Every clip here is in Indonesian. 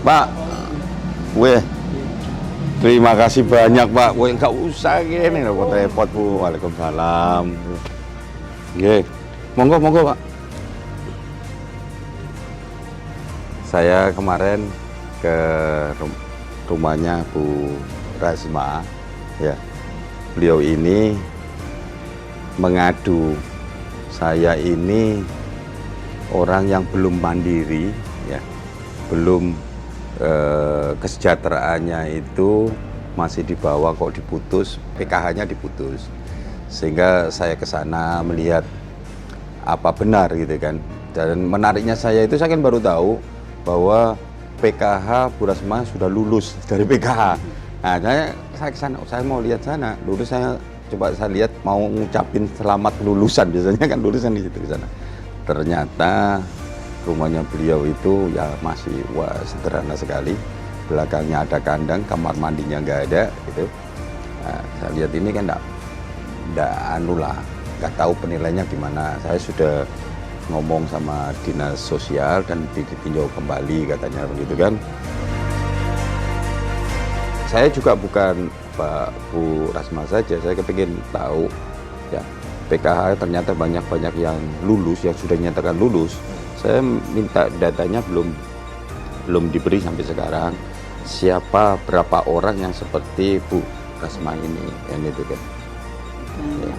Pak, weh, terima kasih banyak Pak. Weh, nggak usah gini, repot Bu. Waalaikumsalam. Oke, monggo, monggo Pak. Saya kemarin ke rumahnya Bu Rasma, ya. Beliau ini mengadu, saya ini orang yang belum mandiri, ya, belum kesejahteraannya itu masih di bawah, kok diputus, PKH-nya diputus. Sehingga saya ke sana melihat apa benar gitu kan. Dan menariknya saya kan baru tahu bahwa PKH Bu Rasma sudah lulus dari PKH. Nah, saya ke sana, saya mau lihat sana. Dulu saya coba saya lihat mau ngucapin selamat lulusan, biasanya kan lulusan di situ ke sana. Ternyata rumahnya beliau itu ya masih sederhana sekali. Belakangnya ada kandang, kamar mandinya nggak ada gitu. Nah, saya lihat ini kan nggak tahu penilaiannya gimana. Saya sudah ngomong sama dinas sosial dan ditinjau kembali katanya begitu kan. Saya juga bukan Pak Bu Rasma saja, saya kepingin tahu ya PKH ternyata banyak yang lulus, yang sudah dinyatakan lulus. Saya minta datanya belum diberi sampai sekarang. Siapa berapa orang yang seperti Bu Rasma ini, yang itu kan? Ya.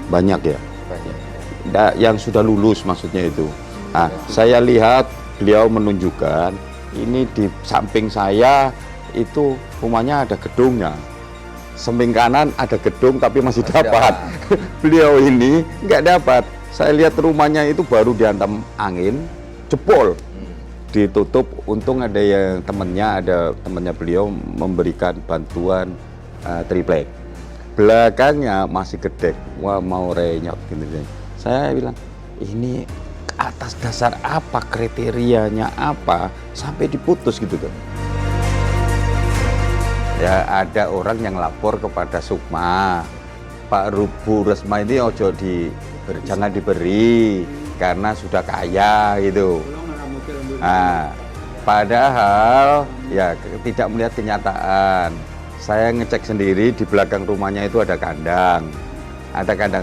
Banyak ya. Banyak. Yang sudah lulus maksudnya itu. Nah, saya lihat beliau menunjukkan ini di samping saya itu rumahnya ada gedungnya. Samping kanan ada gedung tapi masih dapat. Beliau ini nggak dapat. Saya lihat rumahnya itu baru dihantam angin, jebol, ditutup. Untung ada temannya beliau memberikan bantuan triplek. Belakangnya masih gedek, wah mau renyot gitu. Saya bilang, ini atas dasar apa, kriterianya apa sampai diputus gitu kan? Ya ada orang yang lapor kepada Sukma, Pak Bu Rasma ini jangan diberi karena sudah kaya gitu. Nah, padahal ya tidak melihat kenyataan. Saya ngecek sendiri di belakang rumahnya itu ada kandang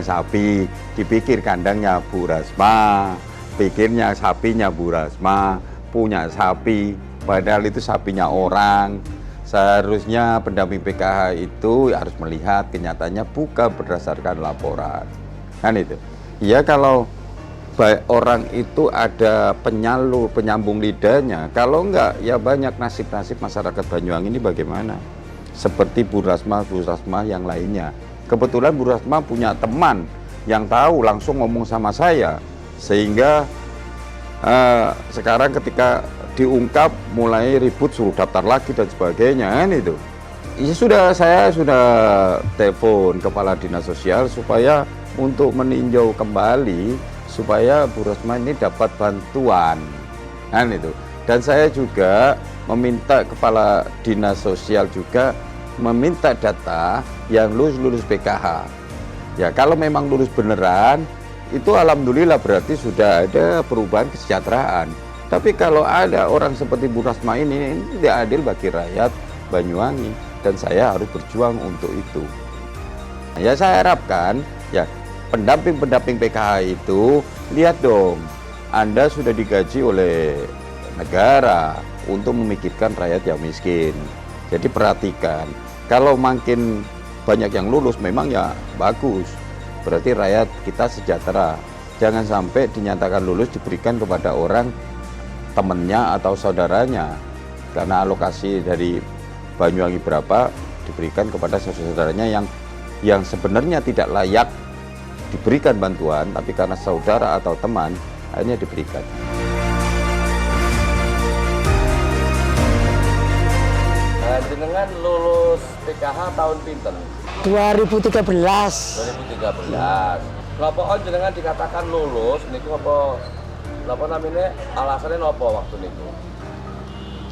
sapi. Dipikir kandangnya Bu Rasma, pikirnya sapinya Bu Rasma, punya sapi, padahal itu sapinya orang. Seharusnya pendamping PKH itu harus melihat kenyataannya bukan berdasarkan laporan. Kan itu. Ya kalau orang itu ada penyambung lidahnya, kalau enggak ya banyak nasib-nasib masyarakat Banyuwangi ini bagaimana? Seperti Bu Rasma yang lainnya. Kebetulan Bu Rasma punya teman yang tahu, langsung ngomong sama saya. Sehingga sekarang ketika diungkap mulai ribut, suruh daftar lagi dan sebagainya kan itu. Ya saya sudah telepon kepala dinas sosial supaya untuk meninjau kembali supaya Bu Rasma ini dapat bantuan kan itu. Dan saya juga meminta kepala dinas sosial juga meminta data yang lulus PKH. Ya kalau memang lulus beneran itu alhamdulillah berarti sudah ada perubahan kesejahteraan. Tapi kalau ada orang seperti Bu Rasma ini tidak adil bagi rakyat Banyuwangi dan saya harus berjuang untuk itu. Ya saya harapkan ya pendamping PKH itu lihat dong, Anda sudah digaji oleh negara untuk memikirkan rakyat yang miskin. Jadi perhatikan, kalau makin banyak yang lulus memang ya bagus, berarti rakyat kita sejahtera. Jangan sampai dinyatakan lulus diberikan kepada orang temennya atau saudaranya, karena alokasi dari Banyuwangi berapa diberikan kepada saudaranya yang sebenarnya tidak layak diberikan bantuan, tapi karena saudara atau teman akhirnya diberikan. Jenengan lulus PKH tahun pinten? 2013. 2013. Kenapa jenengan dikatakan lulus niku apa namanya, alasannya nopo waktu niku?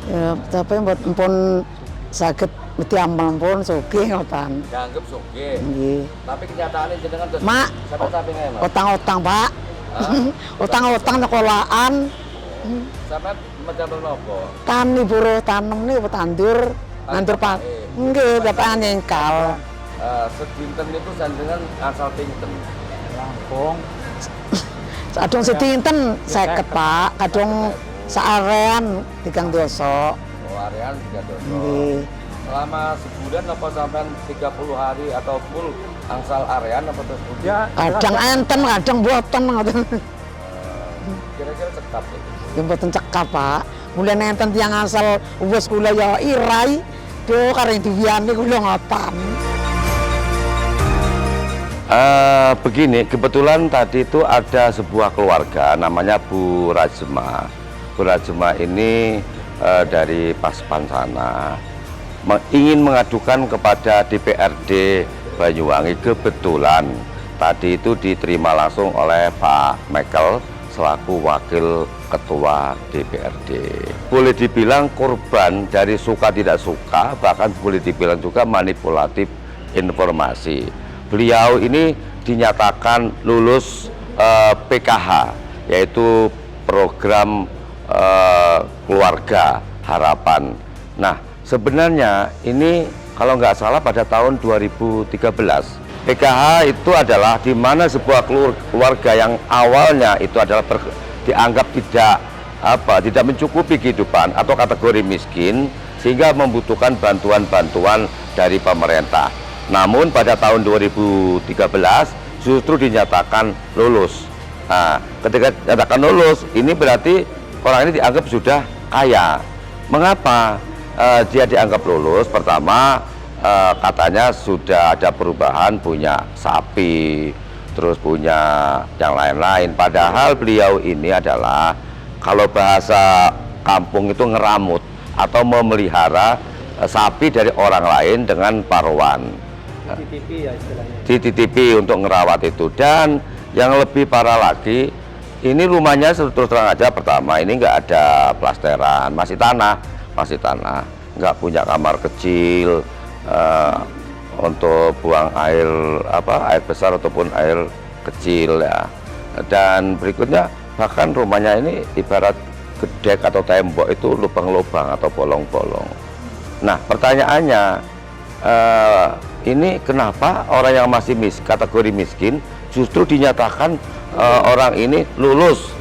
Ya, tapi pun saged mesti amal pun sugih ngoten. Dianggap sugih. Nggih. Tapi kenyataannya jenengan terus Mak, sampai ya, Mak? utang-utang, Pak. Utang-utang sekolahan. Sampai Macam apa? Tani buruh tanem nih tandur pak. Nggih, bapak nyengkal. Sedinten itu sanjenengan asal pinten. Lampung. Kadung sedinten 50 Pak, kadung saarean 3 doso. Oh, arean 3 doso. Nggih. Selama sebulan apa sampai 30 hari atau full angsal arean apa terus full? Ya, Kadang enten, kadang boten ngoten. Kira-kira cekap itu. Ya mboten cekap, Pak. Mulai enten tiyang asal wis kula ya irai, do kareng diwiyani kula ngotan. Begini, kebetulan tadi itu ada sebuah keluarga namanya Bu Rajma. Bu Rajma ini dari Paspan sana ingin mengadukan kepada DPRD Banyuwangi. Kebetulan tadi itu diterima langsung oleh Pak Michael selaku Wakil Ketua DPRD. Boleh dibilang korban dari suka tidak suka, bahkan boleh dibilang juga manipulatif informasi. Beliau ini dinyatakan lulus PKH, yaitu program keluarga harapan. Nah, sebenarnya ini kalau nggak salah pada tahun 2013, PKH itu adalah di mana sebuah keluarga yang awalnya itu adalah dianggap tidak mencukupi kehidupan atau kategori miskin sehingga membutuhkan bantuan-bantuan dari pemerintah. Namun pada tahun 2013 justru dinyatakan lulus. Nah, ketika dinyatakan lulus, ini berarti orang ini dianggap sudah kaya. Mengapa dia dianggap lulus? Pertama, katanya sudah ada perubahan, punya sapi, terus punya yang lain-lain. Padahal beliau ini adalah, kalau bahasa kampung itu ngeramut atau memelihara sapi dari orang lain dengan paruan. Dititipi ya istilahnya. Dititipi untuk ngerawat itu. Dan yang lebih parah lagi, ini rumahnya terus terang aja, pertama ini nggak ada plasteran, masih tanah, nggak punya kamar kecil untuk buang air air besar ataupun air kecil ya. Dan berikutnya bahkan rumahnya ini ibarat gedek atau tembok itu lubang-lubang atau bolong-bolong. Nah, pertanyaannya, ini kenapa orang yang masih kategori miskin justru dinyatakan orang ini lulus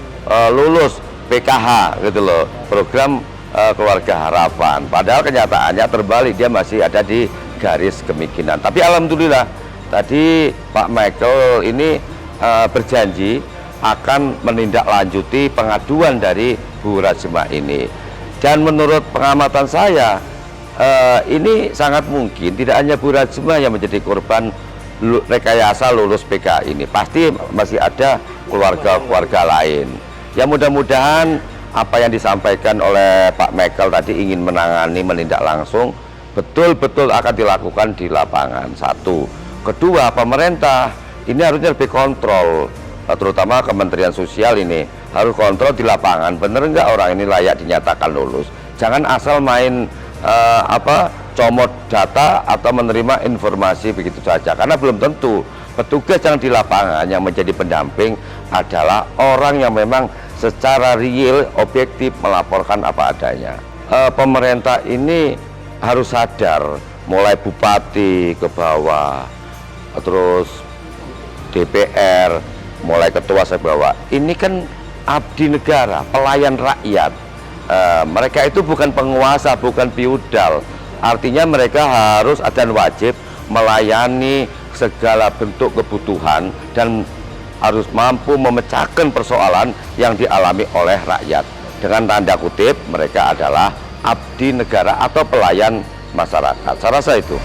PKH gitu loh, program keluarga harapan. Padahal kenyataannya terbalik, dia masih ada di garis kemiskinan. Tapi alhamdulillah tadi Pak Michael ini berjanji akan menindaklanjuti pengaduan dari Bu Rajma ini. Dan menurut pengamatan saya, ini sangat mungkin tidak hanya Bu Rajma yang menjadi korban rekayasa lulus PK ini, pasti masih ada keluarga-keluarga lain. Ya, mudah-mudahan apa yang disampaikan oleh Pak Michael tadi ingin menangani, menindak langsung, betul-betul akan dilakukan di lapangan. Satu. Kedua, pemerintah ini harusnya lebih kontrol, terutama Kementerian Sosial ini harus kontrol di lapangan, bener nggak orang ini layak dinyatakan lulus. Jangan asal main comot data atau menerima informasi begitu saja, karena belum tentu petugas yang di lapangan yang menjadi pendamping adalah orang yang memang secara real, objektif melaporkan apa adanya. Pemerintah ini harus sadar, mulai bupati ke bawah, terus DPR, mulai ketua ke bawah, ini kan abdi negara, pelayan rakyat. Mereka itu bukan penguasa, bukan feudal. Artinya mereka harus dan wajib melayani segala bentuk kebutuhan dan harus mampu memecahkan persoalan yang dialami oleh rakyat. Dengan tanda kutip, mereka adalah abdi negara atau pelayan masyarakat. Saya rasa itu.